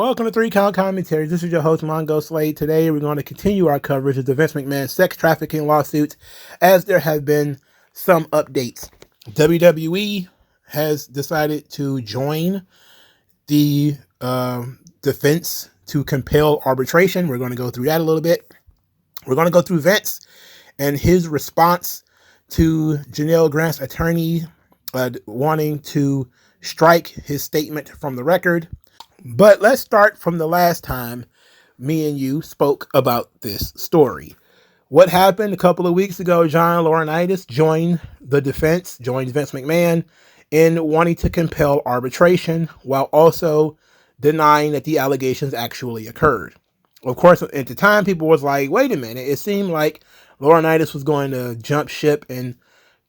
Welcome to 3 Count Commentary. This is your host, MagMongoSlade. Today, we're going to continue our coverage of the Vince McMahon sex trafficking lawsuits, as there have been some updates. WWE has decided to join the defense to compel arbitration. We're going to go through that a little bit. We're going to go through Vince and his response to Janelle Grant's attorney wanting to strike his statement from the record. But let's start from the last time me and you spoke about this story. What happened a couple of weeks ago? John Laurinaitis joined the defense, joined Vince McMahon in wanting to compel arbitration while also denying that the allegations actually occurred. Of course, at the time, people was like, wait a minute. It seemed like Laurinaitis was going to jump ship and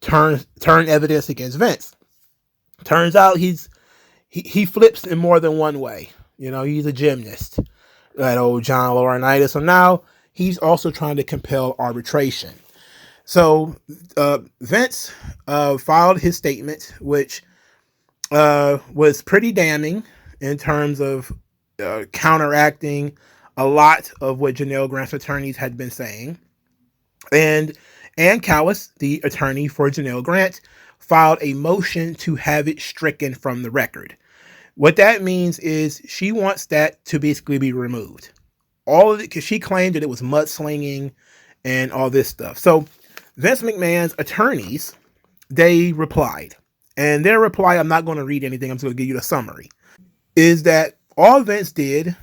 turn evidence against Vince. Turns out he flips in more than one way. You know, he's a gymnast, that old John Laurinaitis. So now he's also trying to compel arbitration. So Vince filed his statement, which was pretty damning in terms of counteracting a lot of what Janelle Grant's attorneys had been saying. And Ann Callis, the attorney for Janelle Grant, filed a motion to have it stricken from the record. What that means is she wants that to basically be removed. All of it, because she claimed that it was mudslinging and all this stuff. So Vince McMahon's attorneys, they replied. And their reply, I'm not going to read anything, I'm just going to give you the summary, is that all Vince did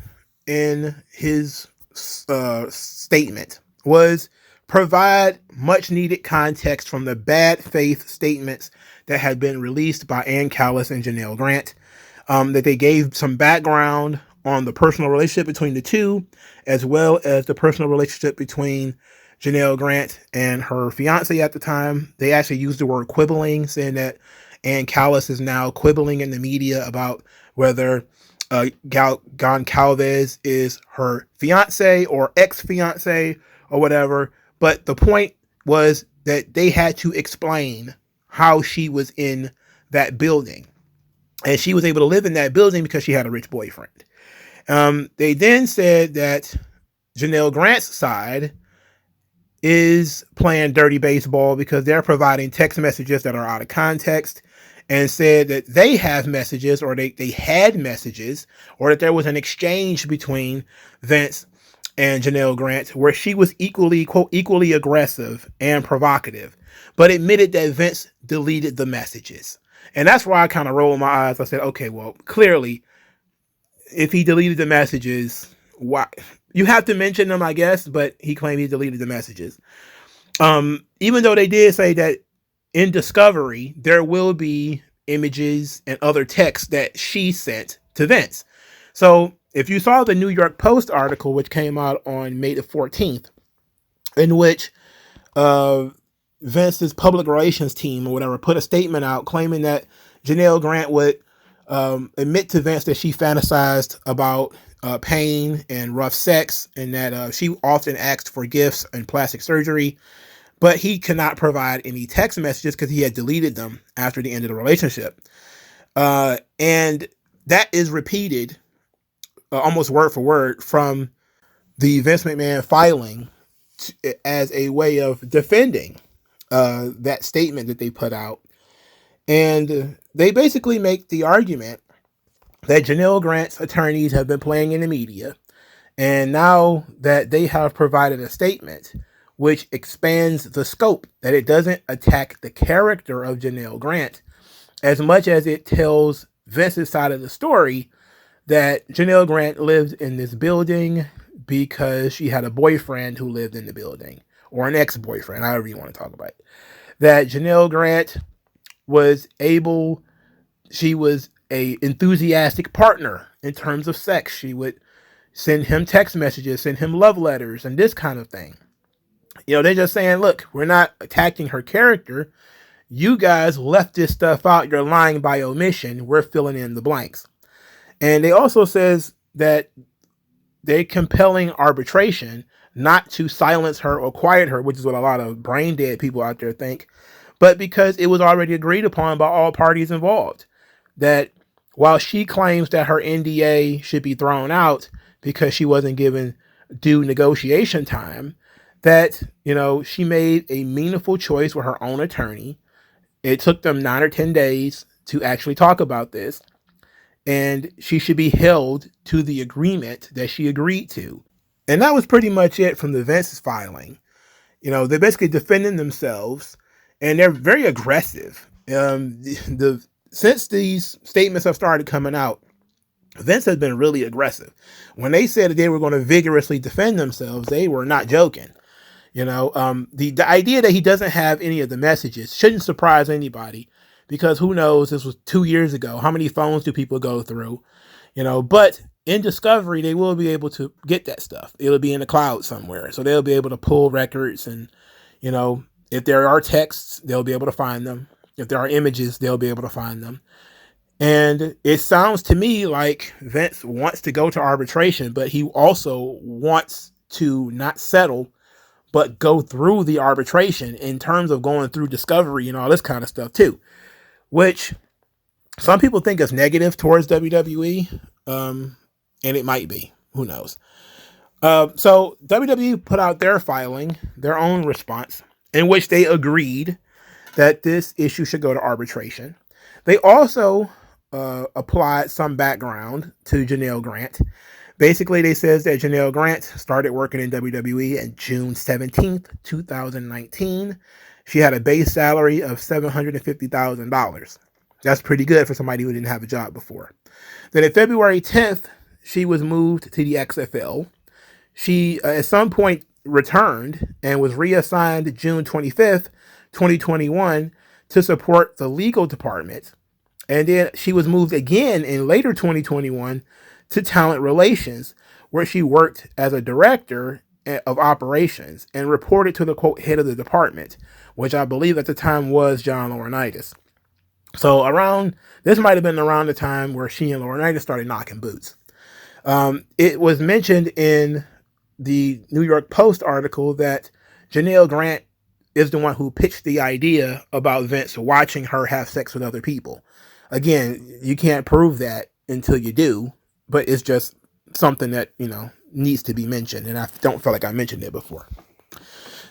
in his statement was provide much needed context from the bad faith statements that had been released by Ann Callis and Janelle Grant. That they gave some background on the personal relationship between the two, as well as the personal relationship between Janelle Grant and her fiance at the time. They actually used the word quibbling, saying that Ann Callis is now quibbling in the media about whether Goncalves is her fiance or ex-fiance or whatever. But the point was that they had to explain how she was in that building. And she was able to live in that building because she had a rich boyfriend. They then said that Janelle Grant's side is playing dirty baseball because they're providing text messages that are out of context, and said that they have messages, or they had messages, or that there was an exchange between Vince and Janelle Grant where she was equally, quote, equally aggressive and provocative, but admitted that Vince deleted the messages. And that's why I kind of rolled my eyes. I said, okay, well, clearly, if he deleted the messages, why? You have to mention them, I guess, but he claimed he deleted the messages. Even though they did say that in Discovery, there will be images and other text that she sent to Vince. So if you saw the New York Post article, which came out on May the 14th, in which Vince's public relations team or whatever put a statement out claiming that Janelle Grant would admit to Vince that she fantasized about pain and rough sex, and that she often asked for gifts and plastic surgery, but he could not provide any text messages because he had deleted them after the end of the relationship. And that is repeated almost word for word from the Vince McMahon filing as a way of defending that statement that they put out. And they basically make the argument that Janelle Grant's attorneys have been playing in the media, and now that they have provided a statement which expands the scope, that it doesn't attack the character of Janelle Grant as much as it tells Vince's side of the story, that Janelle Grant lived in this building because she had a boyfriend who lived in the building, or an ex-boyfriend, however you want to talk about it. That Janelle Grant she was a enthusiastic partner in terms of sex. She would send him text messages, send him love letters, and this kind of thing. You know, they're just saying, look, we're not attacking her character. You guys left this stuff out. You're lying by omission. We're filling in the blanks. And they also says that they're compelling arbitration not to silence her or quiet her, which is what a lot of brain dead people out there think, but because it was already agreed upon by all parties involved, that while she claims that her NDA should be thrown out because she wasn't given due negotiation time, that, she made a meaningful choice with her own attorney. It took them 9 or 10 days to actually talk about this, and she should be held to the agreement that she agreed to. And that was pretty much it from the Vince's filing. They're basically defending themselves, and they're very aggressive. Since these statements have started coming out, Vince has been really aggressive. When they said that they were going to vigorously defend themselves, they were not joking. The idea that he doesn't have any of the messages shouldn't surprise anybody, because who knows, this was 2 years ago. How many phones do people go through? But in Discovery, they will be able to get that stuff. It'll be in the cloud somewhere. So they'll be able to pull records, and, if there are texts, they'll be able to find them. If there are images, they'll be able to find them. And it sounds to me like Vince wants to go to arbitration, but he also wants to not settle, but go through the arbitration in terms of going through Discovery and all this kind of stuff too, which some people think is negative towards WWE. And it might be, who knows? So WWE put out their filing, their own response, in which they agreed that this issue should go to arbitration. They also applied some background to Janelle Grant. Basically, they says that Janelle Grant started working in WWE on June 17th, 2019. She had a base salary of $750,000. That's pretty good for somebody who didn't have a job before. Then on February 10th, she was moved to the XFL. She, at some point, returned and was reassigned June 25th, 2021 to support the legal department. And then she was moved again in later 2021 to talent relations, where she worked as a director of operations and reported to the, quote, head of the department, which I believe at the time was John Laurinaitis. So this might have been around the time where she and Laurinaitis started knocking boots. It was mentioned in the New York Post article that Janelle Grant is the one who pitched the idea about Vince watching her have sex with other people. Again, you can't prove that until you do, but it's just something that, needs to be mentioned. And I don't feel like I mentioned it before.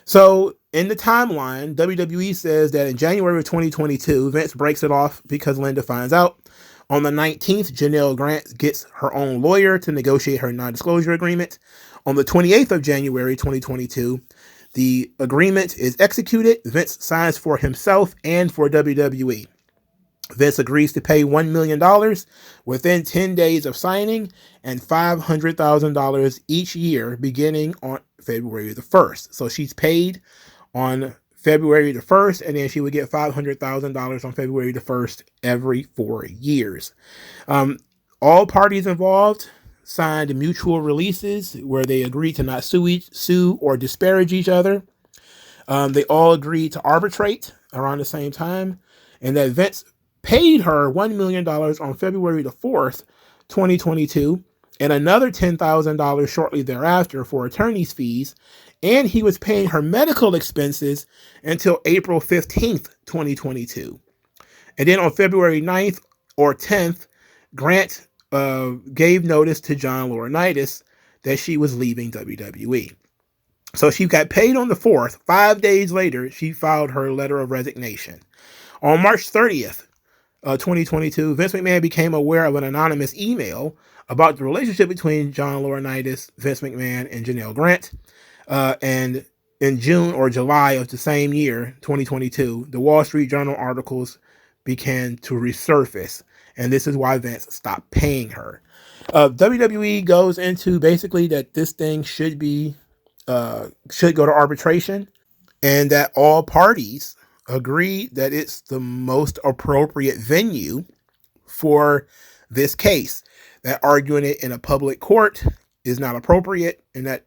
So in the timeline, WWE says that in January of 2022, Vince breaks it off because Linda finds out. On the 19th, Janelle Grant gets her own lawyer to negotiate her non-disclosure agreement. On the 28th of January 2022, the agreement is executed. Vince signs for himself and for WWE. Vince agrees to pay $1 million within 10 days of signing and $500,000 each year beginning on February the 1st. So she's paid on February the 1st, and then she would get $500,000 on February the 1st every 4 years. All parties involved signed mutual releases where they agreed to not sue or disparage each other. They all agreed to arbitrate around the same time, and that Vince paid her $1 million on February the 4th, 2022, and another $10,000 shortly thereafter for attorney's fees, and he was paying her medical expenses until April 15th, 2022. And then on February 9th or 10th, Grant gave notice to John Laurinaitis that she was leaving WWE. So she got paid on the 4th. 5 days later, she filed her letter of resignation. On March 30th, 2022, Vince McMahon became aware of an anonymous email about the relationship between John Laurinaitis, Vince McMahon, and Janelle Grant. And in June or July of the same year, 2022, the Wall Street Journal articles began to resurface. And this is why Vince stopped paying her. WWE goes into basically that this thing should go to arbitration, and that all parties agree that it's the most appropriate venue for this case, that arguing it in a public court is not appropriate, and that,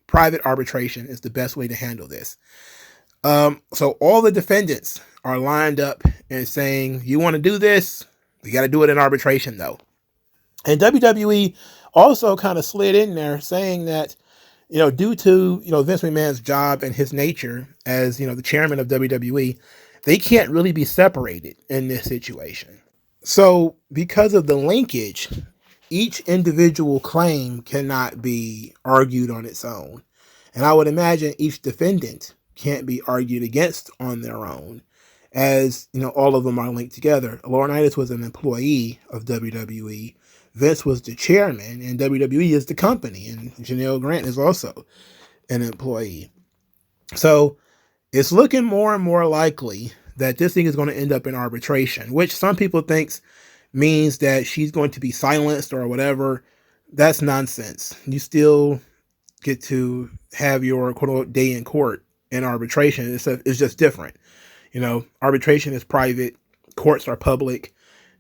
private arbitration is the best way to handle this. So all the defendants are lined up and saying, you want to do this? We got to do it in arbitration though. And WWE also kind of slid in there saying that, due to, Vince McMahon's job and his nature as, the chairman of WWE, they can't really be separated in this situation. So because of the linkage, each individual claim cannot be argued on its own. And I would imagine each defendant can't be argued against on their own, as all of them are linked together. Laurinaitis was an employee of WWE. Vince was the chairman, and WWE is the company, and Janelle Grant is also an employee. So it's looking more and more likely that this thing is going to end up in arbitration, which some people think means that she's going to be silenced or whatever. That's nonsense. You still get to have your quote-unquote day in court in arbitration. It's just different. Arbitration is private. Courts are public.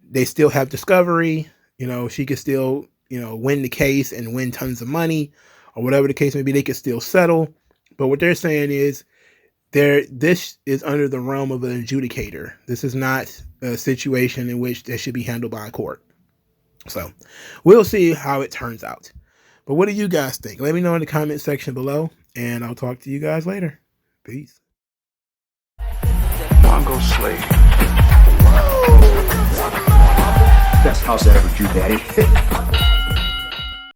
They still have discovery. She could still, win the case and win tons of money or whatever the case may be. They could still settle. But what they're saying is this is under the realm of an adjudicator. This is not a situation in which that should be handled by a court. So we'll see how it turns out. But what do you guys think? Let me know in the comment section below, and I'll talk to you guys later. Peace. MagMongoSlade. Best house I ever drew, Daddy.